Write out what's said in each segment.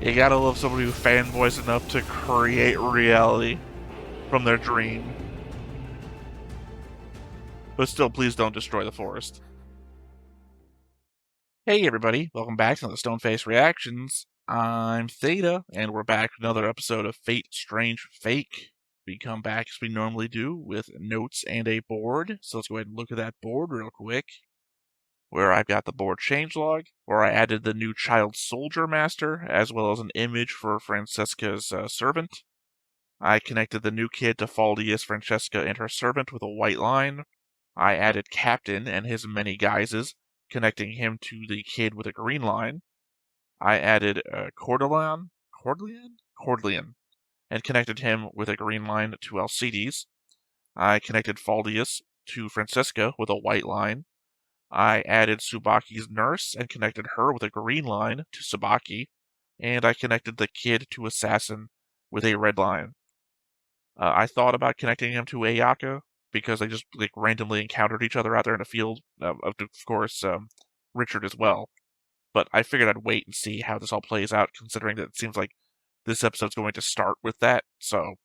You gotta love somebody who fanboys enough to create reality from their dream. But still, please don't destroy the forest. Hey everybody, welcome back to the Stoneface Reactions. I'm Theta, and we're back with another episode of Fate Strange Fake. We come back as we normally do with notes and a board, so let's go ahead and look at that board real quick. Where I've got the board changelog, where I added the new child soldier master, as well as an image for Francesca's servant. I connected the new kid to Faldius, Francesca, and her servant with a white line. I added Captain and his many guises, connecting him to the kid with a green line. I added Cordelian, and connected him with a green line to Alcides. I connected Faldius to Francesca with a white line. I added Tsubaki's nurse and connected her with a green line to Tsubaki, and I connected the kid to Assassin with a red line. I thought about connecting him to Ayaka because they just randomly encountered each other out there in a field. Of course, Richard as well. But I figured I'd wait and see how this all plays out, considering that it seems like this episode's going to start with that. So,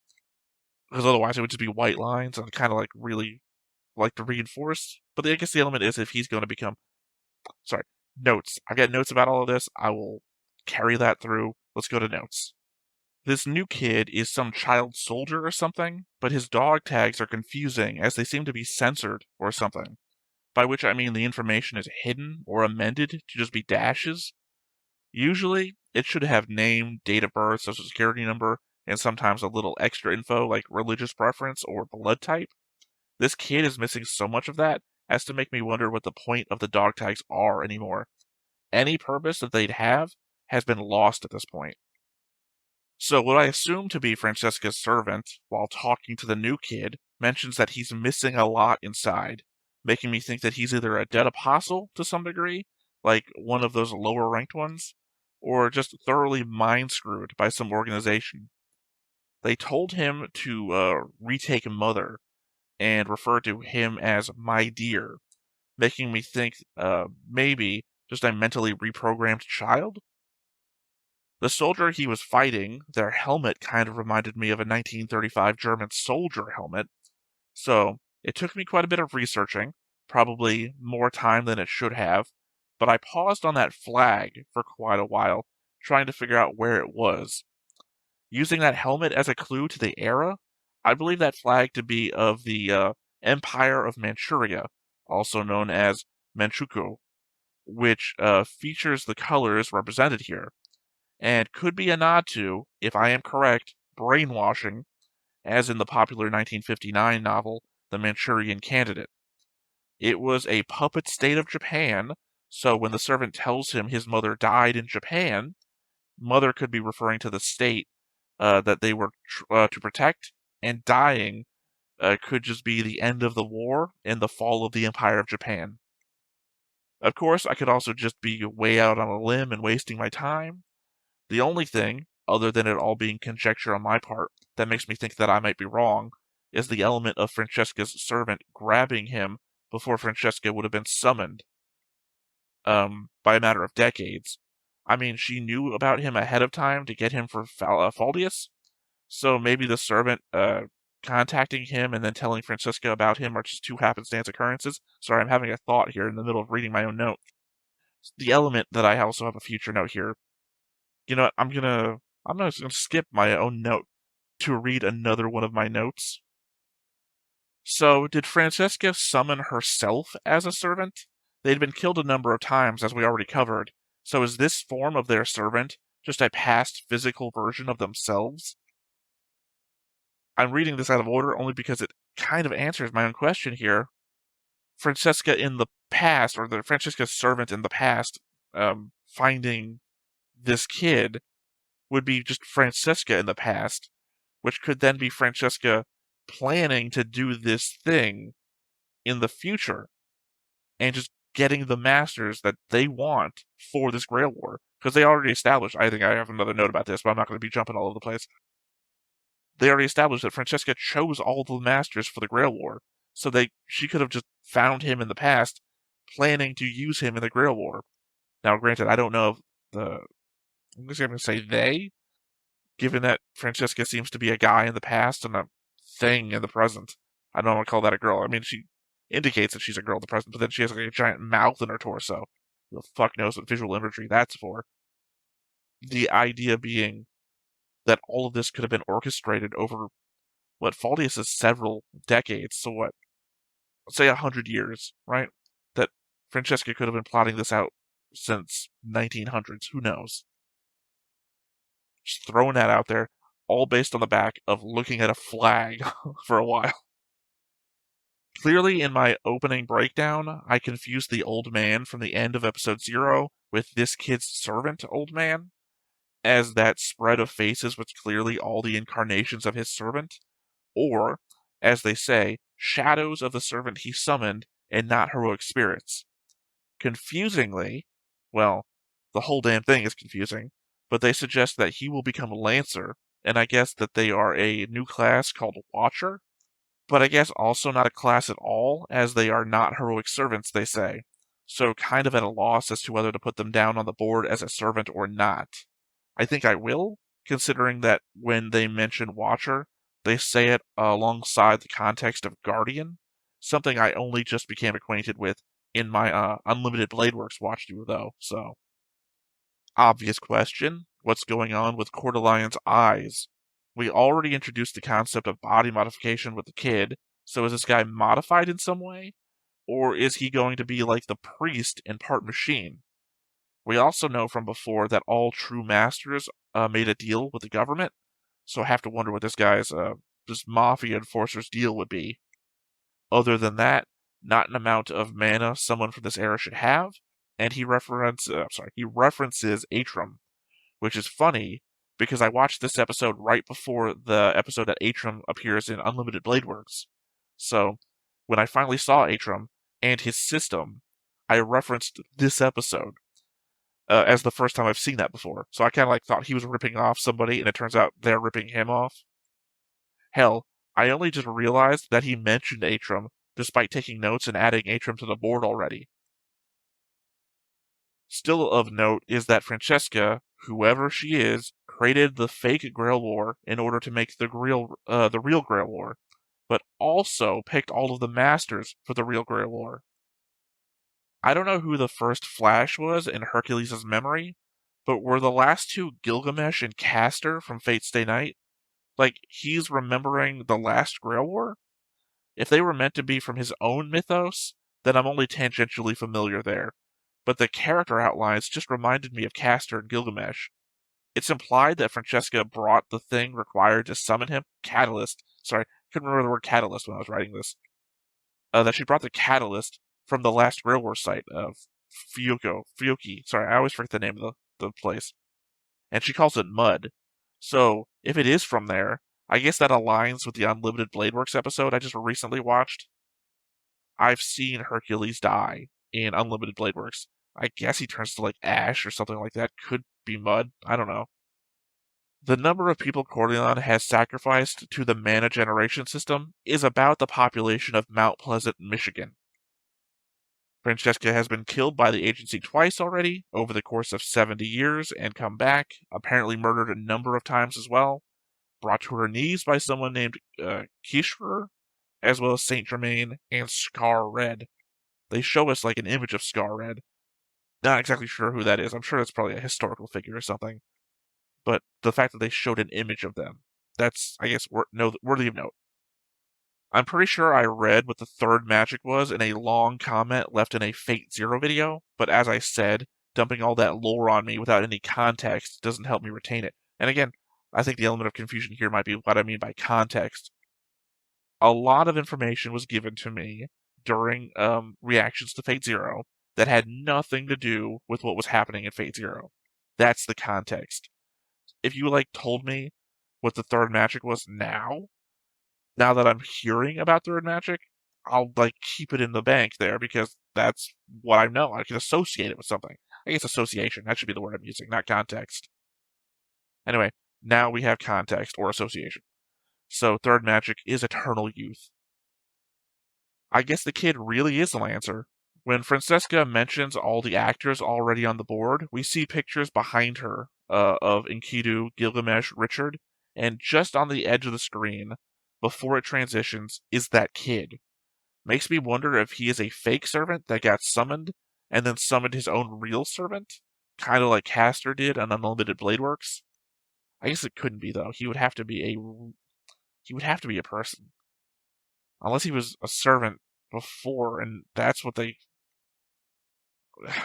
because otherwise it would just be white lines, and I kind of really like to reinforce. But I guess the element is if he's going to become, notes. I've got notes about all of this. I will carry that through. Let's go to notes. This new kid is some child soldier or something, but his dog tags are confusing as they seem to be censored or something. By which I mean the information is hidden or amended to just be dashes. Usually, it should have name, date of birth, social security number, and sometimes a little extra info like religious preference or blood type. This kid is missing so much of that as to make me wonder what the point of the dog tags are anymore. Any purpose that they'd have has been lost at this point. So what I assume to be Francesca's servant, while talking to the new kid, mentions that he's missing a lot inside, making me think that he's either a dead apostle to some degree, like one of those lower ranked ones, or just thoroughly mind-screwed by some organization. They told him to retake Mother, and refer to him as my dear, making me think maybe just a mentally reprogrammed child? The soldier he was fighting, their helmet kind of reminded me of a 1935 German soldier helmet, so it took me quite a bit of researching, probably more time than it should have, but I paused on that flag for quite a while, trying to figure out where it was. Using that helmet as a clue to the era, I believe that flag to be of the Empire of Manchuria, also known as Manchukuo, which features the colors represented here, and could be a nod to, if I am correct, brainwashing, as in the popular 1959 novel, The Manchurian Candidate. It was a puppet state of Japan, so when the servant tells him his mother died in Japan, mother could be referring to the state that they were to protect, and dying could just be the end of the war and the fall of the Empire of Japan. Of course, I could also just be way out on a limb and wasting my time. The only thing, other than it all being conjecture on my part, that makes me think that I might be wrong, is the element of Francesca's servant grabbing him before Francesca would have been summoned, by a matter of decades. I mean, she knew about him ahead of time to get him for Faldius, so maybe the servant contacting him and then telling Francesca about him are just two happenstance occurrences. Sorry, I'm having a thought here in the middle of reading my own note. The element that I also have a future note here. You know what? I'm just gonna skip my own note to read another one of my notes. So, did Francesca summon herself as a servant? They'd been killed a number of times, as we already covered. So is this form of their servant just a past physical version of themselves? I'm reading this out of order only because it kind of answers my own question here. Francesca in the past, or the Francesca's servant in the past, finding this kid would be just Francesca in the past, which could then be Francesca planning to do this thing in the future and just getting the masters that they want for this Grail War. Because they already established, I think I have another note about this, but I'm not going to be jumping all over the place. They already established that Francesca chose all the masters for the Grail War, so she could have just found him in the past, planning to use him in the Grail War. Now, granted, I don't know if I'm just going to say they, given that Francesca seems to be a guy in the past and a thing in the present. I don't want to call that a girl. I mean, she indicates that she's a girl in the present, but then she has like a giant mouth in her torso. Who the fuck knows what visual imagery that's for? The idea being that all of this could have been orchestrated over what Faldius is several decades. So what? Let's say 100 years, right? That Francesca could have been plotting this out since 1900s. Who knows? Just throwing that out there, all based on the back of looking at a flag for a while. Clearly, in my opening breakdown, I confused the old man from the end of episode 0 with this kid's servant old man, as that spread of faces was clearly all the incarnations of his servant, or, as they say, shadows of the servant he summoned and not heroic spirits. Confusingly, well, the whole damn thing is confusing, but they suggest that he will become a Lancer, and I guess that they are a new class called Watcher, but I guess also not a class at all, as they are not heroic servants, they say. So kind of at a loss as to whether to put them down on the board as a servant or not. I think I will, considering that when they mention Watcher, they say it alongside the context of Guardian, something I only just became acquainted with in my Unlimited Blade Works watch through, though, so. Obvious question, what's going on with Coeur d'Alion's eyes? We already introduced the concept of body modification with the kid, so is this guy modified in some way? Or is he going to be like the priest and part machine? We also know from before that all true masters made a deal with the government, so I have to wonder what this guy's this mafia enforcer's deal would be. Other than that, not an amount of mana someone from this era should have, and he references Atrum, which is funny because I watched this episode right before the episode that Atrum appears in Unlimited Blade Works. So when I finally saw Atrum and his system, I referenced this episode as the first time I've seen that before. So I kind of like thought he was ripping off somebody, and it turns out they're ripping him off. Hell, I only just realized that he mentioned Atrum despite taking notes and adding Atrum to the board already. Still of note is that Francesca, whoever she is, created the fake Grail War in order to make the real Grail War, but also picked all of the masters for the real Grail War. I don't know who the first Flash was in Hercules' memory, but were the last two Gilgamesh and Castor from Fate Stay Night? Like, he's remembering the last Grail War? If they were meant to be from his own mythos, then I'm only tangentially familiar there. But the character outlines just reminded me of Castor and Gilgamesh. It's implied that Francesca brought the thing required to summon him, Catalyst. Sorry, couldn't remember the word Catalyst when I was writing this. That she brought the Catalyst from the last Grail War site of Fioki. Sorry, I always forget the name of the place. And she calls it Mud. So, if it is from there, I guess that aligns with the Unlimited Blade Works episode I just recently watched. I've seen Hercules die in Unlimited Blade Works. I guess he turns to like ash or something like that. Could be mud. I don't know. The number of people Corleone has sacrificed to the mana generation system is about the population of Mount Pleasant, Michigan. Francesca has been killed by the agency twice already over the course of 70 years and come back, apparently murdered a number of times as well, brought to her knees by someone named Kishrer, as well as Saint Germain and Scar Red. They show us like an image of Scar Red. Not exactly sure who that is. I'm sure that's probably a historical figure or something. But the fact that they showed an image of them, that's, I guess, worthy of note. I'm pretty sure I read what the third magic was in a long comment left in a Fate Zero video, but as I said, dumping all that lore on me without any context doesn't help me retain it. And again, I think the element of confusion here might be what I mean by context. A lot of information was given to me during reactions to Fate Zero that had nothing to do with what was happening in Fate Zero. That's the context. If you told me what the third magic was now that I'm hearing about third magic, I'll keep it in the bank there because that's what I know. I can associate it with something. I guess association, that should be the word I'm using, not context. Anyway, now we have context or association. So third magic is eternal youth. I guess the kid really is a Lancer. When Francesca mentions all the actors already on the board, we see pictures behind her of Enkidu, Gilgamesh, Richard, and just on the edge of the screen, before it transitions, is that kid. Makes me wonder if he is a fake servant that got summoned and then summoned his own real servant, kind of like Castor did on Unlimited Blade Works. I guess it couldn't be though. He would have to be a person, unless he was a servant before, and that's what they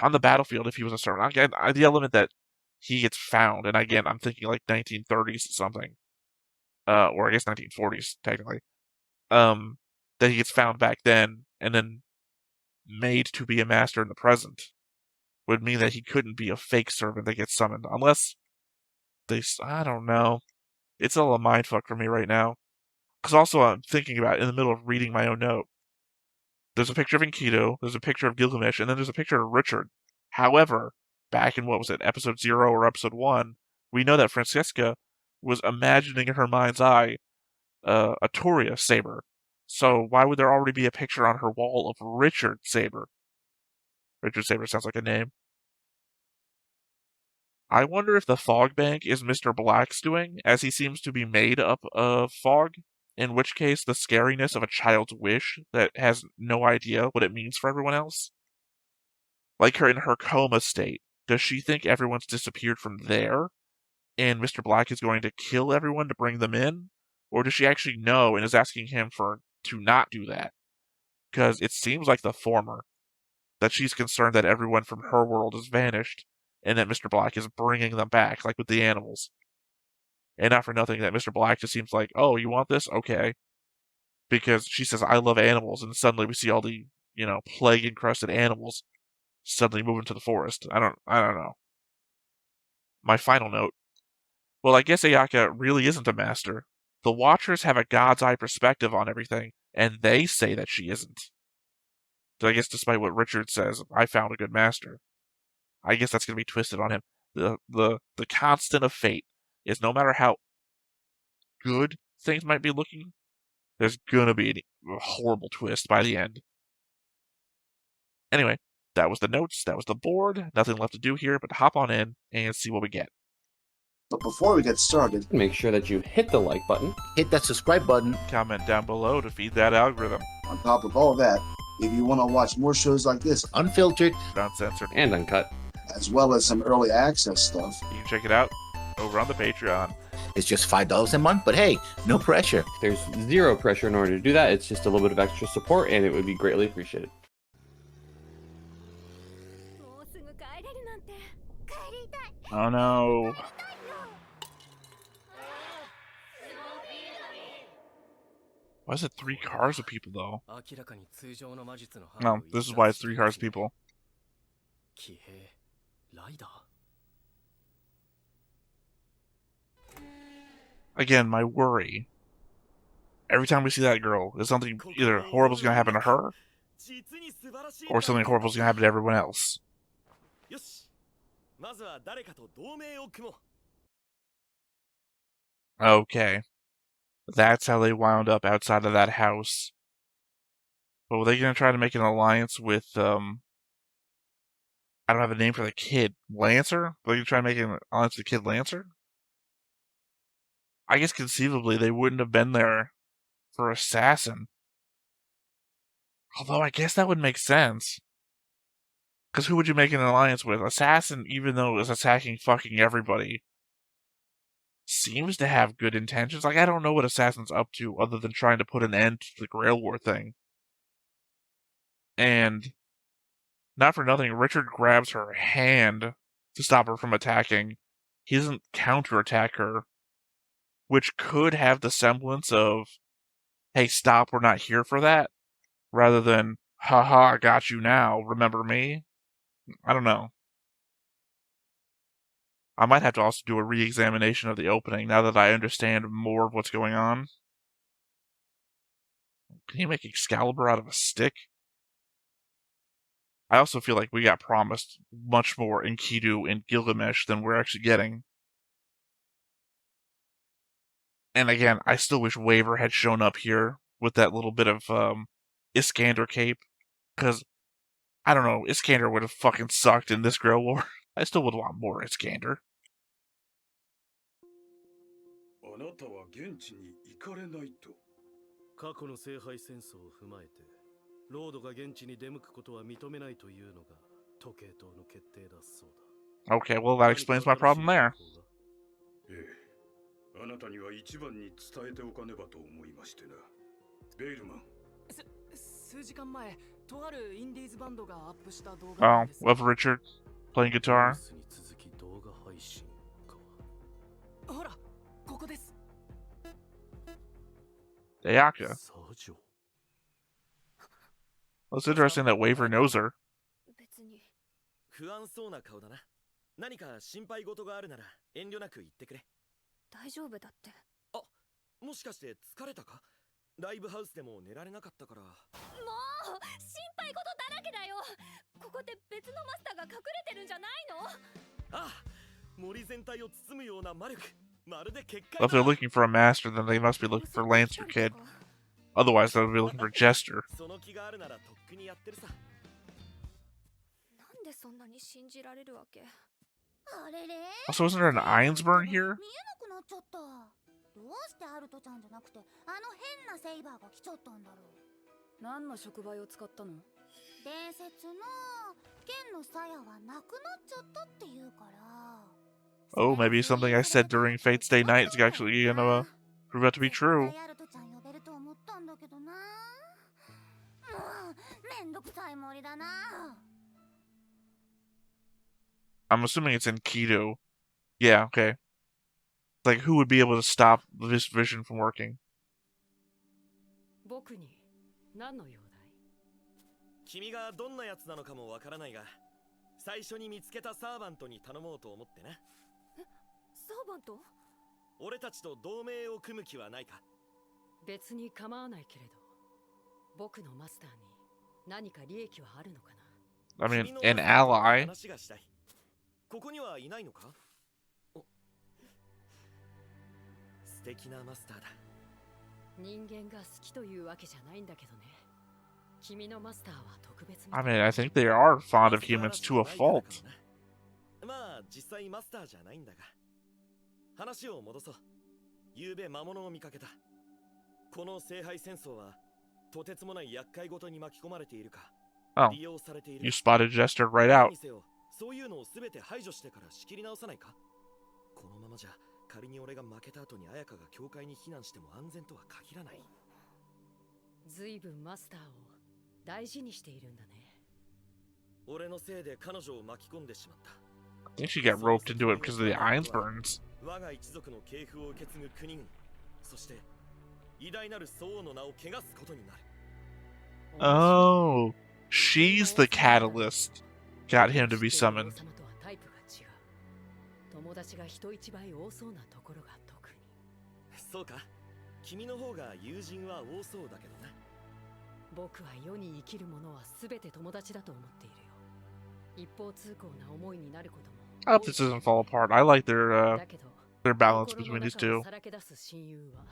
on the battlefield. If he was a servant, again, the element that he gets found, and again, I'm thinking like 1930s something, or I guess 1940s technically. That he gets found back then and then made to be a master in the present would mean that he couldn't be a fake servant that gets summoned, unless I don't know. It's all a mindfuck for me right now. Because also I'm thinking about, in the middle of reading my own note, there's a picture of Enkidu, there's a picture of Gilgamesh, and then there's a picture of Richard. However, back in, what was it, episode 0 or episode 1, we know that Francesca was imagining in her mind's eye a Toria saber. So why would there already be a picture on her wall of Richard Saber? Richard Saber sounds like a name. I wonder if the fog bank is Mr. Black's doing, as he seems to be made up of fog, in which case the scariness of a child's wish that has no idea what it means for everyone else. Like her in her coma state, does she think everyone's disappeared from there, and Mr. Black is going to kill everyone to bring them in? Or does she actually know and is asking him to not do that? Because it seems like the former. That she's concerned that everyone from her world has vanished, and that Mr. Black is bringing them back, like with the animals. And not for nothing, that Mr. Black just seems like, oh, you want this? Okay. Because she says, I love animals, and suddenly we see all the, plague-encrusted animals suddenly move into the forest. I don't know. My final note. Well, I guess Ayaka really isn't a master. The Watchers have a god's eye perspective on everything, and they say that she isn't. So I guess despite what Richard says, I found a good master. I guess that's going to be twisted on him. The constant of fate is no matter how good things might be looking, there's going to be a horrible twist by the end. Anyway, that was the notes, that was the board. Nothing left to do here but hop on in and see what we get. But before we get started, make sure that you hit the like button, hit that subscribe button, comment down below to feed that algorithm. On top of all that, if you want to watch more shows like this, unfiltered, uncensored, and uncut, as well as some early access stuff, you can check it out over on the Patreon. It's just $5 a month, but hey, no pressure. There's zero pressure in order to do that. It's just a little bit of extra support, and it would be greatly appreciated. Oh no. Why is it 3 cars of people, though? No, this is why it's 3 cars of people. Again, my worry. Every time we see that girl, is something either horrible is going to happen to her, or something horrible is going to happen to everyone else. Okay. That's how they wound up outside of that house. But were they going to try to make an alliance with, I don't have a name for the kid. Lancer? Were they going to try to make an alliance with the kid Lancer? I guess conceivably they wouldn't have been there for Assassin. Although I guess that would make sense. Because who would you make an alliance with? Assassin, even though it's attacking fucking everybody, seems to have good intentions. Like, I don't know what Assassin's up to other than trying to put an end to the Grail War thing. And not for nothing, Richard grabs her hand to stop her from attacking. He doesn't counterattack her, which could have the semblance of, hey, stop, we're not here for that, rather than, haha, I got you now, remember me? I don't know. I might have to also do a re-examination of the opening now that I understand more of what's going on. Can you make Excalibur out of a stick? I also feel like we got promised much more Enkidu and Gilgamesh than we're actually getting. And again, I still wish Waver had shown up here with that little bit of Iskander cape. Because, I don't know, Iskander would have fucking sucked in this Grail War. I still would want more Iskander. たは現地に行かれないと。過去の聖杯戦争を踏まえて、ロードが現地に出向くことは認めないというのが時計塔の決定だそうだ。 Okay, well that explains my problem there. ええ、あなたには一番に伝えておかねばと思いましてな。ベイルマン。数時間前、とあるインディーズバンドがアップした動 Oh, 画です。 with Richard playing guitar. ニュースに続き動画配信か。ほら、ここです。 Ayaka. サジョ。 Well, it's interesting that Waver knows her. 別に。不安そうな顔だな。何か心配事があるなら遠慮なく言ってくれ。大丈夫だって。あ、もしかして疲れたか？ライブハウスでも寝られなかったから。もう心配事だらけだよ。ここで別のマスターが隠れてるんじゃないの？ああ、森全体を包むような魔力。まるで結界 Well, if they're looking for a master, then they must be looking for Lancer Kid. Otherwise, they would be looking for Jester. その気があるならとっくにやってるさ。なんでそんなに信じられるわけ？あれれ？ Also, isn't there an Ironsburn here? 見えなくなっちゃった。どうしてアルトちゃんじゃなくてあの変なセイバーが来ちゃったんだろう。何の触媒を使ったの？伝説の剣の鞘はなくなっちゃったっていうから。 Oh, maybe something I said during Fate's Day Night is actually gonna prove out to be true. アルトちゃん呼べると思ったんだけどな。もうめんどくさい森だな。 I'm assuming it's enkidu. Yeah, okay. Like, who would be able to stop this vision from working? 僕に何の用だい？君がどんなやつなのかもわからないが、最初に見つけたサーバントに頼もうと思ってな。サーバント？俺たちと同盟を組む気はないか？別に構わないけれど、僕のマスターに何か利益はあるのかな？ I mean, an ally. 話がしたい。ここにはいないのか？素敵なマスターだ。人間が好きというわけじゃないんだけどね。君のマスターは特別みた I い。 mean, I think they are fond of humans to a fault. まあ実際マスターじゃないんだが。話を戻そう。昨べ魔物を見かけた。この聖杯戦争はとてつもない厄介ごとに巻き込まれているか。 Oh, 利用されている。 you spotted Jester right out. 何せよ、そういうのをすべて排除してから仕切り直さないか？このままじゃ仮に俺が負けた後に綾香が教会に避難しても安全とは限らない。ずいぶんマスターを大事にしているんだね。俺のせいで彼女を巻き込んでしまった。 I think she got roped into it because of the Ironsburns. 我が一族の系譜を受け継ぐ国軍、そして偉大なる僧王の名を汚すことになる。 Oh, she's the catalyst. Got him to be summoned. 王様とはタイプが違う。友達が人一倍多そうなところが特に。そうか。君の方が友人は多そうだけどな。僕は世に生きる者は全て友達だと思っているよ。一方通行な思いになることも。 I hope this doesn't fall apart. I like their だけど balance 心 between の these 中を two. さらけ出す親友は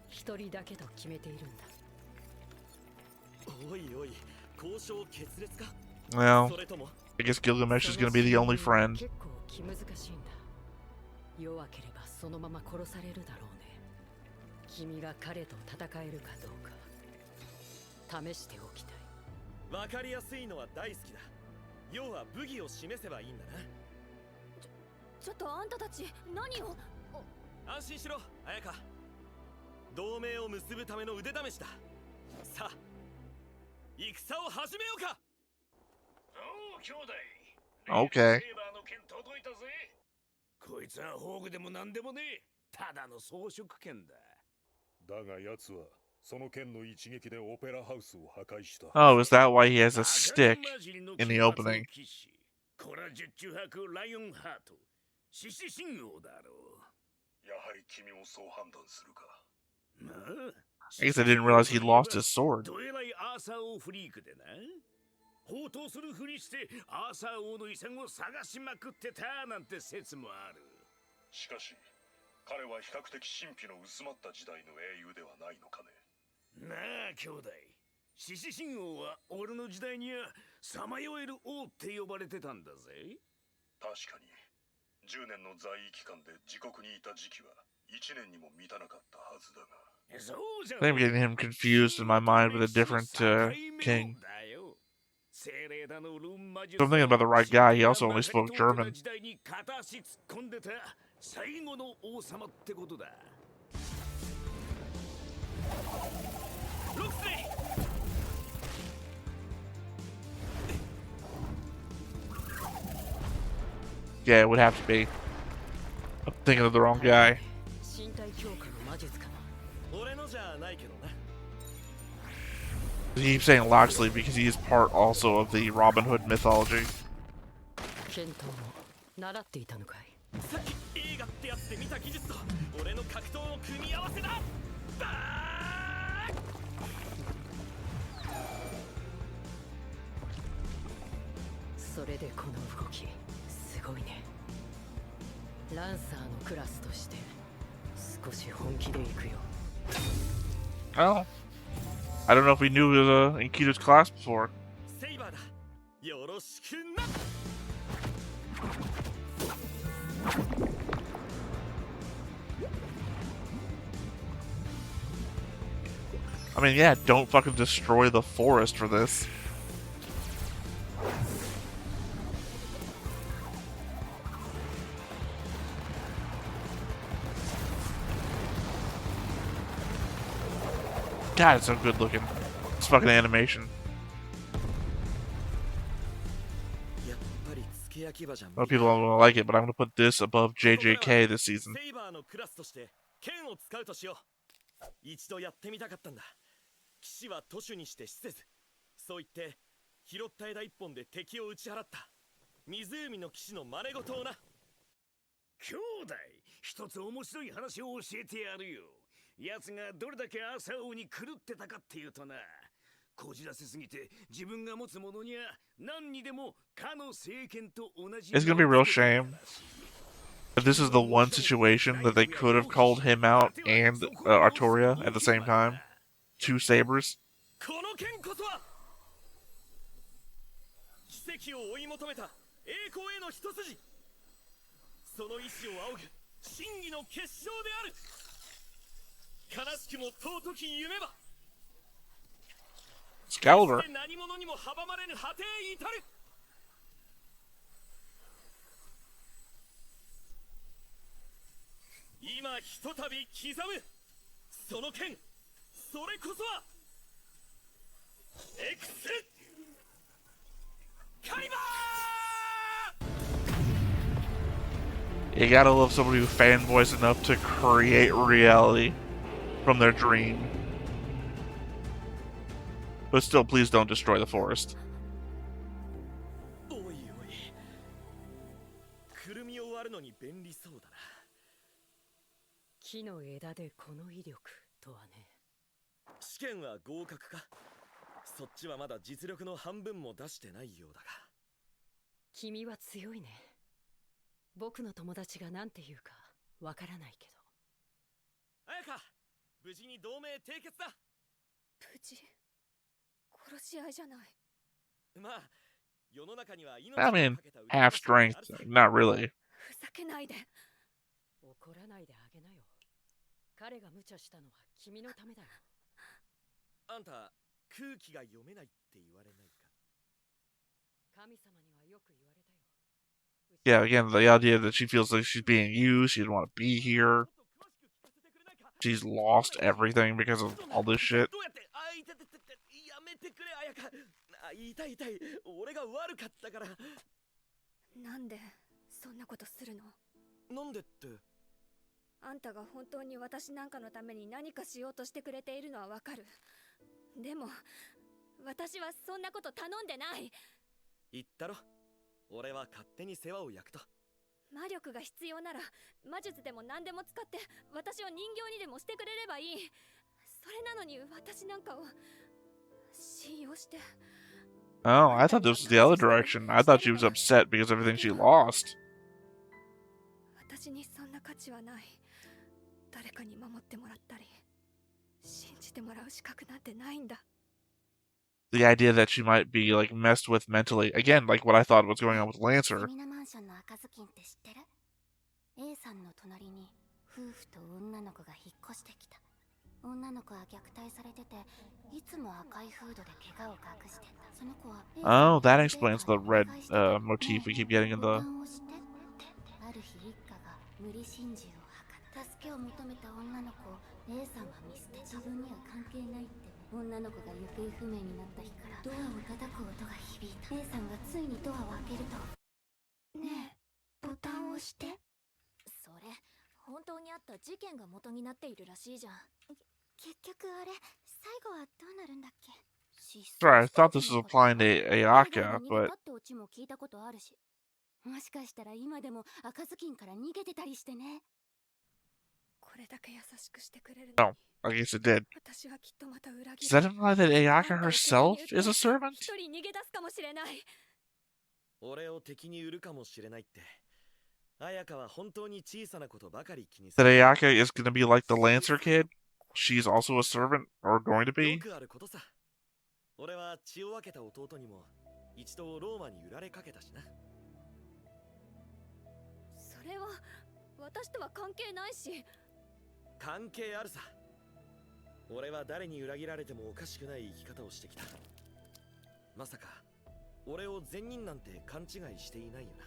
一人だけと決めているんだ。おいおい、交渉決裂か？ Well, それとも I guess Gilgamesh is gonna be the only friend. 結構気難しいんだ。弱ければそのまま殺されるだろうね。君が彼と戦えるかどうか試しておきたい。わかりやすいのは大好きだ。要は武技を示せばいいんだな。ちょっとあんたたち何を？安心しろ、綾香。同盟を結ぶための腕試しだ。さあ、戦を始めようか。おう兄弟。 Okay. セーバーの剣届いたぜ。こいつは宝具でもなんでもねえ。ただの装飾剣だ。だが奴はその剣の一撃でオペラハウスを破壊した。 Oh, is that why he has a stick in the opening? これは十中八九ライオンハート。獅子信号だろう。やはり君もそう判断するか。まあ、I guess I didn't realize he lost his sword. どえらいアーサー王フリークでな。放蕩するふりしてアーサー王の遺産を探しまくってたなんて説もある。しかし彼は比較的神秘の薄まった時代の英雄ではないのかね。なあ兄弟、獅子神王は俺の時代にはさまよえる王って呼ばれてたんだぜ。確かに10年の在位期間で自国にいた時期は1年にも満たなかったはずだが。 I think I'm getting him confused in my mind with a different king. So I'm thinking about the right guy. He also only spoke German. Yeah, it would have to be. I'm thinking of the wrong guy. 身体強化の魔術かな。俺のじゃないけどな。 He keeps saying Loxley because he is part also of the Robin Hood mythology. 剣闘も習っていたのかい。さっき映画ってやつで見た技術と俺の格闘の組み合わせだ。バーッ。それでこの動きすごいね。ランサーのクラスとして少し本気でいくよ。Oh. I don't know if we knew enkidu's class before. セイバーだ。よろしくな。 I mean, yeah, don't fucking destroy the forest for this. God, it's so good looking. It's fucking animation. やっぱり付け焼き場じゃん。 A lot of people don't gonna like it, but I'm gonna put this above JJK this season. セイバーのクラスとして剣を使うとしよう。一度やってみたかったんだ。騎士は徒手にして死せず、そう言って拾った枝一本で敵を打ち払った。湖の騎士の真似事をな。兄弟、一つ面白い話を教えてやるよ。奴がどれだけ朝王に狂ってたかっていうとな、こじらせすぎて自分が持つものには何にでもかの政権と同じ。 It's gonna be a real shame. But this is the one situation that they could have called him out and Artoria at the same time. Two sabers. この剣こそは奇跡を追い求めた栄光への一筋。その意志を仰ぐ真偽の結晶である。悲しくも尊き夢ば。 Excalibur. 何者にも阻まれぬ果てへ至る。今ひとたび刻むその剣、それこそはエクスカリバー。 You gotta love somebody who fanboys enough to create reality from their dream. But still, please don't destroy the forest. おいおい、くるみを割るのに便利そうだな。木の枝でこの威力とはね。試験は合格か。そっちはまだ実力の半分も出してないようだが。君は強いね。僕の友達がなんて言うかわからないけど。綾香、無事に同盟締結だ。無事殺し合いじゃない。まあ、世の中には命 I を mean, かけた half strength. Not really. ふざけないで。怒らないであげなよ。彼が無茶したのは君のためだよ。あんた、空気が読めないって言われないか。神様にはよく言われたよ。 Yeah, again, the idea that she feels like she's being used, she doesn't want to be here. She's lost everything because of all this shit. どうやって、あ、痛ててて、やめてくれ、綾香。あ、痛い痛い。俺が悪かったから。なんでそんなことするの？なんでって。あんたが本当に私なんかのために何かしようとしてくれているのはわかる。でも私はそんなこと頼んでない。言ったろ。俺は勝手に世話を焼くと。魔力が必要なら魔術でも何でも使って私を人形にでもしてくれればいい。それなのに私なんかを信用して。 Oh, I thought this was the other direction. I thought she was upset because of everything she lost. 私にそんな価値はない。誰かに守ってもらったり信じてもらう資格なんてないんだ。 The idea that she might be like messed with mentally, again, like what I thought was going on with Lancer. 君のマンションの赤ずきんって知ってる？ A さんの隣に夫婦と女の子が引っ越してきた。女の子は虐待されてて、いつも赤いフードで怪我を隠してた。その子は A さん Oh, に that エレベー explains タ the ーでお red 願いしてた。 motif we keep ね getting え in ボ the. タンを押してって。ある日一家が無理心中を図った。助けを求めた女の子を A さんは見捨て、自分には関係ないって。女の子が行方不明になった日からドアを叩く音が響いた。 A さんがついにドアを開けると、ねえボタンを押して。それ本当にあった事件が元になっているらしいじゃん。結局あれ最後はどうなるんだっけ。 Sorry, I thought this was applying to Ayaka, 逃げ but たってオチも聞いたことあるし、もしかしたら今でも赤ずきんから逃げてたりしてね。これだけ優しくしてくれる no, I guess it did. 私はきっとまた裏 Does 切 that imply that Ayaka herself is a servant? 一人逃げ出すかもしれない。俺を敵に売るかもしれないって。綾香は本当に小さなことばかり気にす That る。 Ayaka is going to be like the Lancer kid? She's also a servant, or going to よ be? くあることさ。俺は血を分けた弟にも一度ローマに売られかけたしな。それは私とは関係ないし。関係あるさ。俺は誰に裏切られてもおかしくない生き方をしてきた。まさか俺を善人なんて勘違いしていないよな。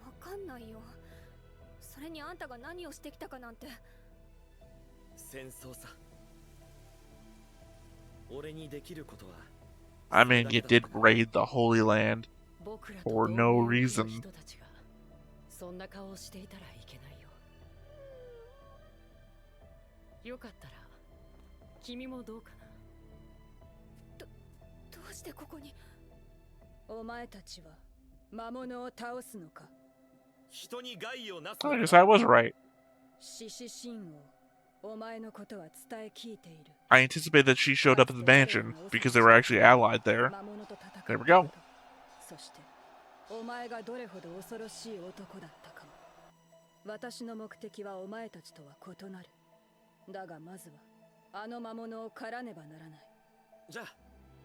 わかんないよ。それにあんたが何をしてきたかなんて。戦争さ。俺にできることは I mean, you did raid the Holy Land 僕らと for 同 no 盟を組 reason. む人たちがそんな顔をしていたらいけないよ。よかったら君もどうかな。どうしてここに。お前たちは魔物を倒すのか。人に害をなす I guess I was right. 獅子神王、お前のことは伝え聞いている。 I anticipate that she showed up at the mansion because they were actually allied there. 魔物と戦う There we go. そしてお前がどれほど恐ろしい男だったかも。私の目的はお前たちとは異なる。だがまずはあの魔物を狩らねばならない。じゃあ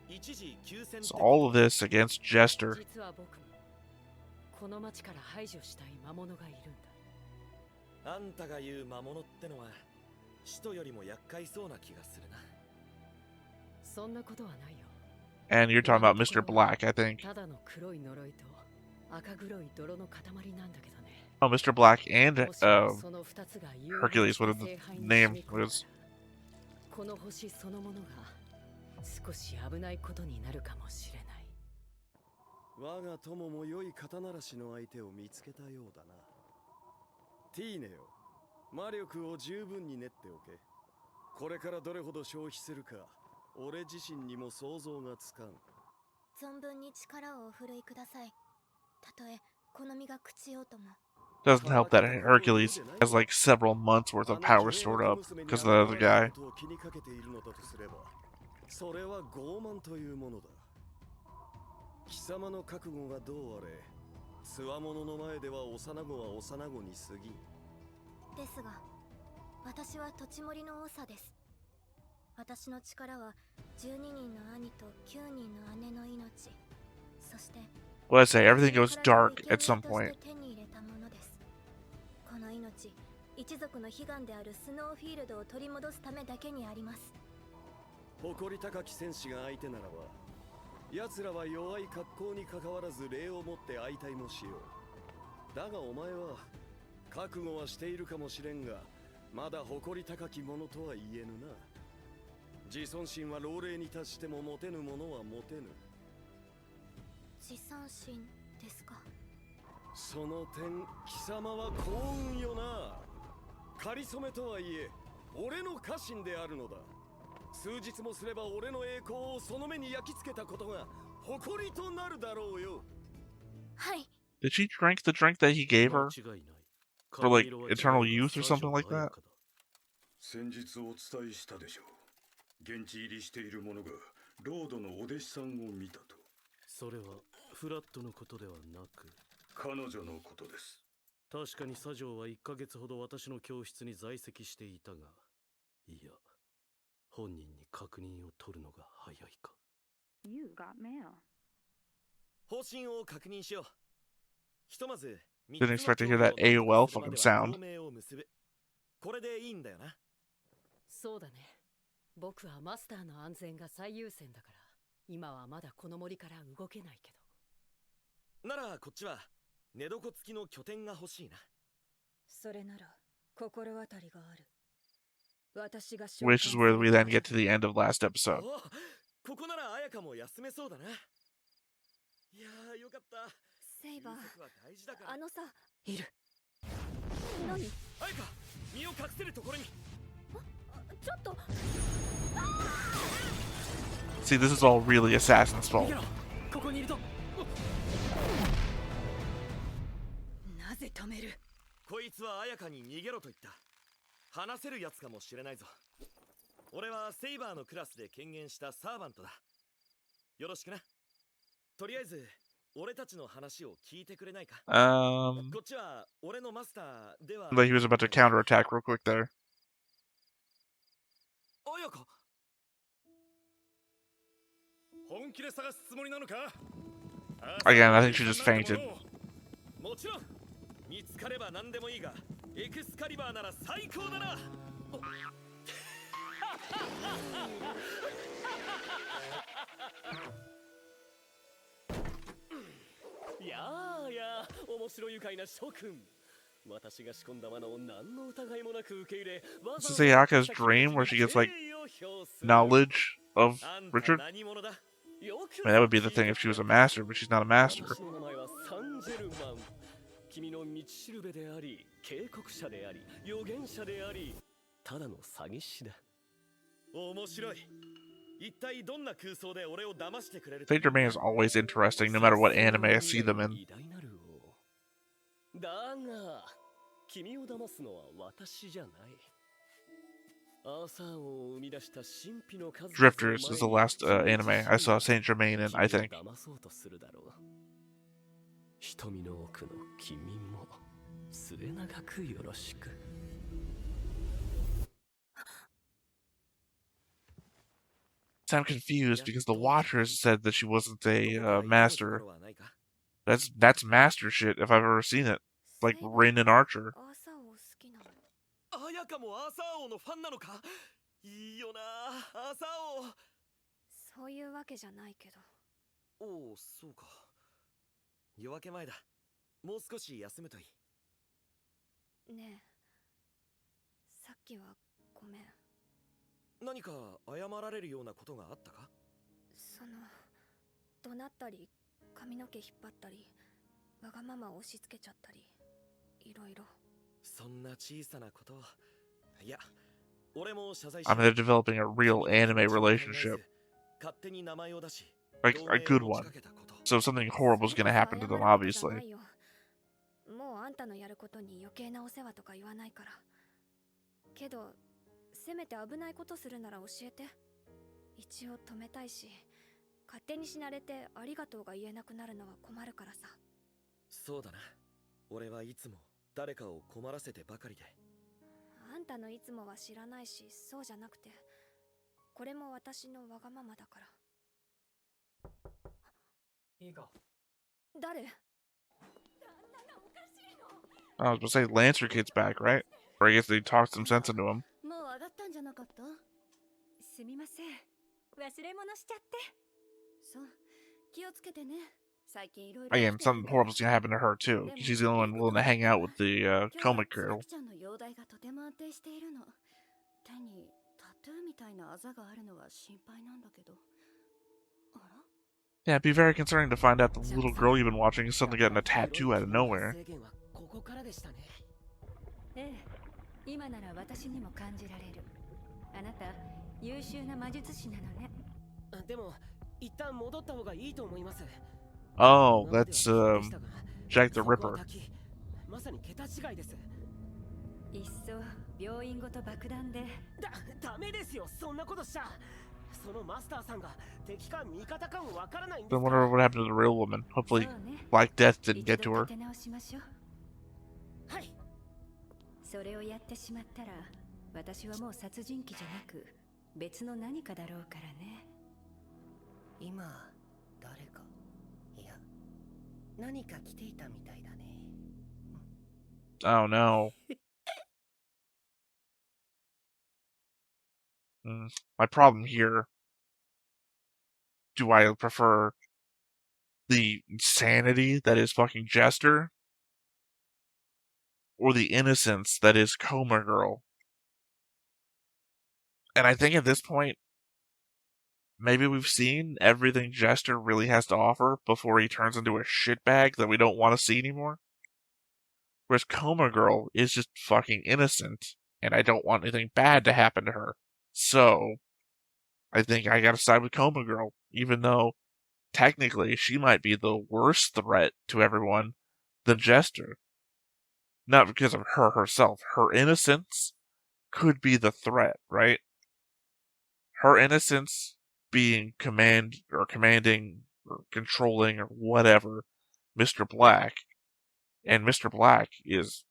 一時休戦 So all of this against Jester. 実は僕もこの町から排除したい魔物がいるんだ。あんたが言う魔物ってのは使徒よりも厄介そうな気がするな。そんなことはないよ。 And you're talking about Mr. Black, I think. ただの黒い呪いと赤黒い泥の塊なんだけどね。 Oh, Mr. Black and もしもその二つが融合 Hercules, して what the 聖杯に name 染み込んだら was. この星そのものが少し危ないことになるかもしれない。我が友も良い肩慣らしの相手を見つけたようだな。ティーネよ、魔力を十分に練っておけ。これからどれほど消費するか、俺自身にも想像がつかん。存分に力をお振るいください。たとえ好みが朽ちようとも。 Doesn't help that Hercules has like several months worth of power stored up because of the other guy. 気にかけているのだとすれば、それは傲慢というものだ。貴様の覚悟がどうあれ、つわものの前では幼子は幼子に過ぎん。ですが、私は土地森の長です。私の力は12人の兄と9人の姉の命、そして Well, I say everything goes dark at some point. 手に入れたものです。この命、一族の悲願であるスノーフィールドを取り戻すためだけにあります。誇り高き戦士が相手ならば、奴らは弱い格好に関わらず礼をもって相対もしよう。だがお前は覚悟はしているかもしれんが、まだ誇り高きものとは言えぬな。自尊心は老齢に達しても持てぬものは持てぬ。自尊心ですか。その点、貴様は幸運よな。かりそめとはいえ、俺の家臣であるのだ。数日もすれば俺の栄光をその目に焼き付けたことが誇りとなるだろうよ。はい。 Did she drink the drink that he gave her 間違いない。 for like eternal youth or something like that? 先日お伝えしたでしょう。現地入りしている者がロードのお弟子さんを見たと。それはフラットのことではなく、彼女のことです。確かに左丞は1ヶ月ほど私の教室に在籍していたが、いや、本人に確認を取るのが早いか。方針を確認しよう。ひとまず Didn't expect to hear that AOL fucking sound. これでいいんだよな。そうだね。僕はマスターの安全が最優先だから、今はまだこの森から動けないけど。ならこっちは寝床付きの拠点が欲しいな。それなら心当たりがある。私が Which is where we then get to the end of last episode. ここなら綾香も休めそうだな。いやーよかった。セイバー、あのさ、いる。何？綾香、身を隠せるところに。ちょっと。See, this is all really Assassin's fault. ここにいると。なぜ止める？こいつは綾香に逃げろと言った。話せるやつかもしれないぞ。俺はセイバーのクラスで権限したサーバントだ。よろしくな。とりあえず俺たちの話を聞いてくれないか。こっちは俺のマスターでは。Like he was about to counterattack real quick there. 綾香。本気で探すつもりなのか？ Again, I think she just fainted. もちろん見つかれば何でもいいが、エクスカリバーなら最高だな。いやーやー、面白愉快な諸君。私が仕込んだものを何の疑いもなく受け入れ。This is Ayaka's dream where she gets like knowledge of Richard. I mean, that would be the thing if she was a master, but she's not a master. 君の道しるべであり、警告者であり、預言者であり、ただの詐欺師だ。面白い。一体どんな空想で俺を騙してくれる？ Saint Germain is always interesting, no matter what anime I see them in. だが、君を騙すのは私じゃない。アーサー王を生み出した神秘の数 Drifters is the last anime I saw Saint Germain in, I think. 騙そうとするだろう。瞳の奥の君も末永くよろしく。I'm confused because the Watchers said that she wasn't a master. That's master shit if I've ever seen it. Like Rin and Archer. 綾香もアーサー王のファンなのか？いいよな、アーサー王。そういうわけじゃないけど。おお、そうか。夜明け前だ。もう少し休むといい。ねえ、さっきはごめん。何か謝られるようなことがあったか？怒鳴ったり、髪の毛引っ張ったり、わがまま押し付けちゃったり、いろいろ。そんな小さなこと。いや、俺も謝罪し。I mean, they're developing a real anime relationship. 勝手に名前を出し。Like a good one. So something horrible is going to happen to them, obviously. もうあんたのやることに余計なお世話とか言わないから。けど、せめて危ないことするなら教えて。一応止めたいし、勝手に死なれてありがとうが言えなくなるのは困るからさ。そうだな。俺はいつも誰かを困らせてばかりで。あんたのいつもは知らないし、そうじゃなくて、これも私のわがままだから。いいか。誰？ I was going to say Lancer Kid's back, right? Or I guess they talked some sense into him. もう上がったんじゃなかった？すみません。忘れ物しちゃって。そう。気をつけてね。最近いろいろ。Again, something horrible's going to happen to her too. She's the only one willing to hang out with the coma girl. ちゃんの容体がとても安定しているの。手にタトゥーみたいなあざがあるのは心配なんだけど。あら？ Yeah, it'd be very concerning to find out the little girl you've been watching is suddenly getting a tattoo out of nowhere. ええ、今なら私にも感じられる。あなた優秀な魔術師なのね。でも一旦戻った方がいいと思います。 Oh, that's Jack the Ripper. まさに桁違いです。いっそ病院ごと爆弾で。ダメですよ、そんなことしちゃ。そのマスターさんが敵か味方かもわからないんです。 Then wonder what happened to the real woman. Hopefully, Black Death didn't get to her. はい。それをやってしまったら、私はもう殺人鬼じゃなく別の何かだろうからね。今誰か、いや何か来ていたみたいだね。Oh no. My problem here, do I prefer the insanity that is fucking Jester, or the innocence that is Coma Girl? And I think at this point, maybe we've seen everything Jester really has to offer before he turns into a shitbag that we don't want to see anymore. Whereas Coma Girl is just fucking innocent, and I don't want anything bad to happen to her. So, I think I gotta side with Coma Girl, even though technically she might be the worst threat to everyone than Jester. Not because of her herself. Her innocence could be the threat, right? Her innocence being commanding or controlling or whatever Mr. Black, and Mr. Black is,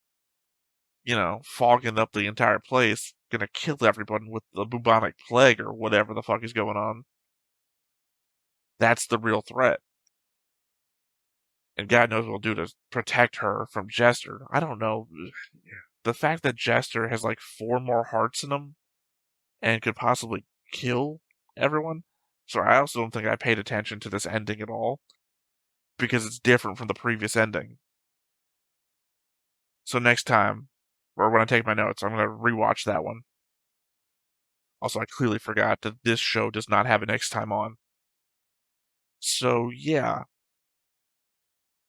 fogging up the entire place, gonna kill everyone with the bubonic plague or whatever the fuck is going on. That's the real threat. And God knows what we'll do to protect her from Jester. I don't know. The fact that Jester has like 4 more hearts in him and could possibly kill everyone. So I also don't think I paid attention to this ending at all, because it's different from the previous ending. So next time, or when I take my notes, I'm going to rewatch that one. Also, I clearly forgot that this show does not have a next time on. So yeah.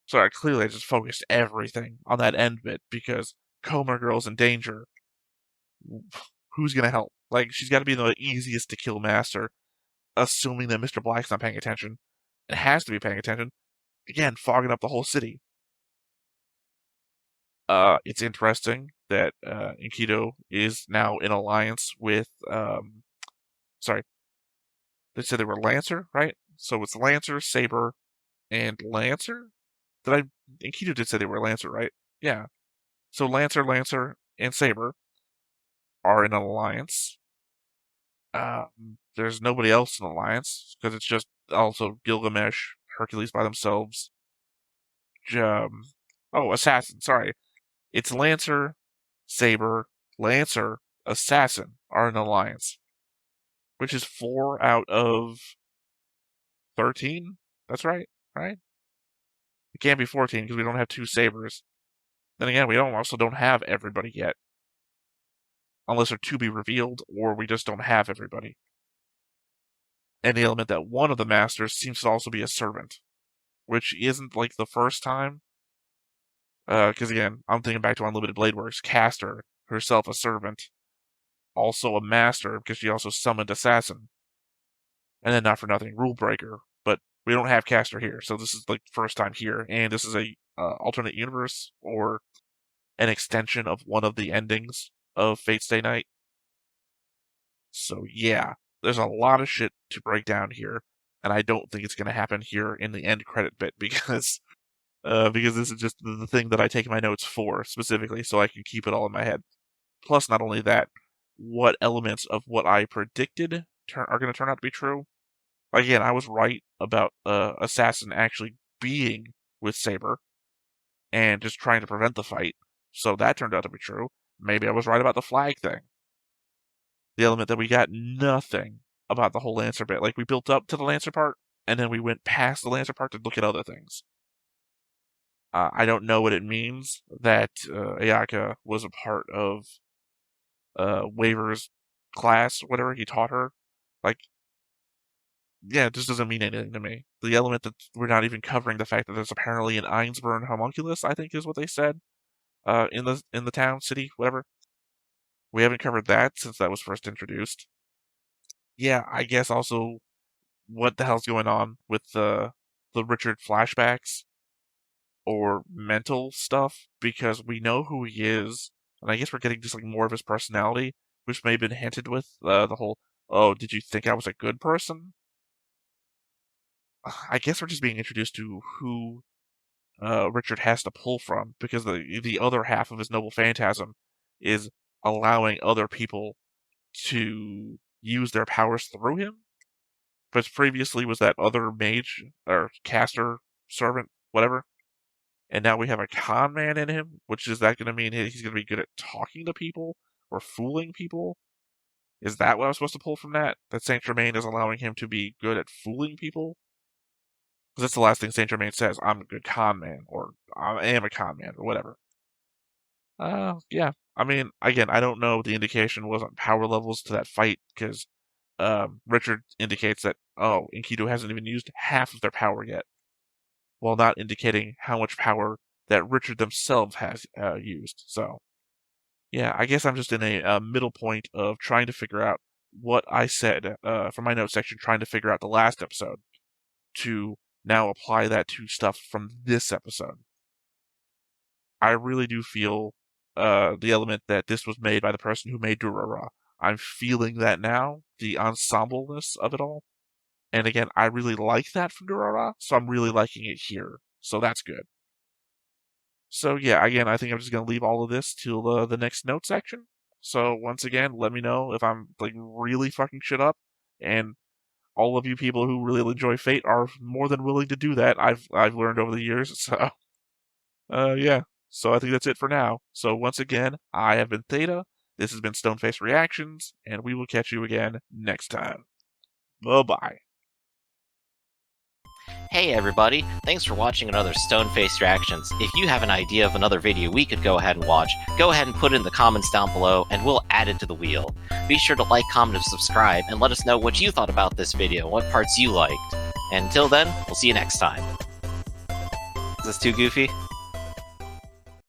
Sorry, clearly I just focused everything on that end bit, because Coma Girl's in danger. Who's going to help? Like, she's got to be the easiest to kill master, assuming that Mr. Black's not paying attention. It has to be paying attention. Again, fogging up the whole city. It's interesting that Enkidu is now in alliance with, sorry, they said they were Lancer, right? So it's Lancer, Saber, and Lancer? Enkidu did say they were Lancer, right? Yeah. So Lancer, and Saber are in an alliance. There's nobody else in alliance, because it's just also Gilgamesh, Hercules by themselves. Assassin, sorry. It's Lancer, Saber, Lancer, Assassin are in alliance, which is 4 out of 13? That's right, right? It can't be 14 because we don't have 2 Sabers. Then again, we also don't have everybody yet. Unless they're to be revealed, or we just don't have everybody. And the element that one of the masters seems to also be a servant, which isn't like the first time. Because again, I'm thinking back to Unlimited Blade Works, Caster, herself a servant, also a master because she also summoned Assassin. And then not for nothing, Rule Breaker, but we don't have Caster here, so this is like first time here, and this is a alternate universe or an extension of one of the endings of Fate Stay Night. So yeah, there's a lot of shit to break down here, and I don't think it's going to happen here in the end credit bit because this is just the thing that I take my notes for specifically, so I can keep it all in my head. Plus, not only that, what elements of what I predicted are going to turn out to be true. Again, I was right about Assassin actually being with Saber and just trying to prevent the fight, so that turned out to be true. Maybe I was right about the flag thing. The element that we got nothing about the whole Lancer bit. Like, we built up to the Lancer part, and then we went past the Lancer part to look at other things. I don't know what it means that Ayaka was a part of Waver's class, whatever he taught her. Like, yeah, it just doesn't mean anything to me. The element that we're not even covering the fact that there's apparently an Einsburn homunculus, I think is what they said, in the town, city, whatever. We haven't covered that since that was first introduced. Yeah, I guess also what the hell's going on with the Richard flashbacks or mental stuff, because we know who he is, and I guess we're getting just like more of his personality, which may have been hinted with the whole, oh, did you think I was a good person? I guess we're just being introduced to who Richard has to pull from, because the other half of his noble phantasm is allowing other people to use their powers through him. But previously was that other mage or caster servant, whatever. and now we have a con man in him, which is that going to mean he's going to be good at talking to people or fooling people? Is that what I was supposed to pull from that? That Saint Germain is allowing him to be good at fooling people? Because that's the last thing Saint Germain says. I'm a good con man, or I am a con man, or whatever. Yeah. I mean, again, I don't know what the indication was on power levels to that fight, because Richard indicates that, enkidu hasn't even used half of their power yet, while not indicating how much power that Richard themselves has used. So, yeah, I guess I'm just in a middle point of trying to figure out what I said from my notes section, trying to figure out the last episode to now apply that to stuff from this episode. I really do feel the element that this was made by the person who made Durara. I'm feeling that now, the ensembleness of it all. And again, I really like that from Durara, so I'm really liking it here. So that's good. So yeah, again, I think I'm just going to leave all of this till the next note section. So once again, let me know if I'm like really fucking shit up, and all of you people who really enjoy Fate are more than willing to do that. I've learned over the years. So yeah. So I think that's it for now. So once again, I have been Theta. This has been Stoneface Reactions, and we will catch you again next time. Bye-bye. Hey everybody, thanks for watching another Stoneface Reactions. If you have an idea of another video we could go ahead and watch, go ahead and put it in the comments down below and we'll add it to the wheel. Be sure to like, comment, and subscribe, and let us know what you thought about this video, what parts you liked. And until then, we'll see you next time. Is this too goofy?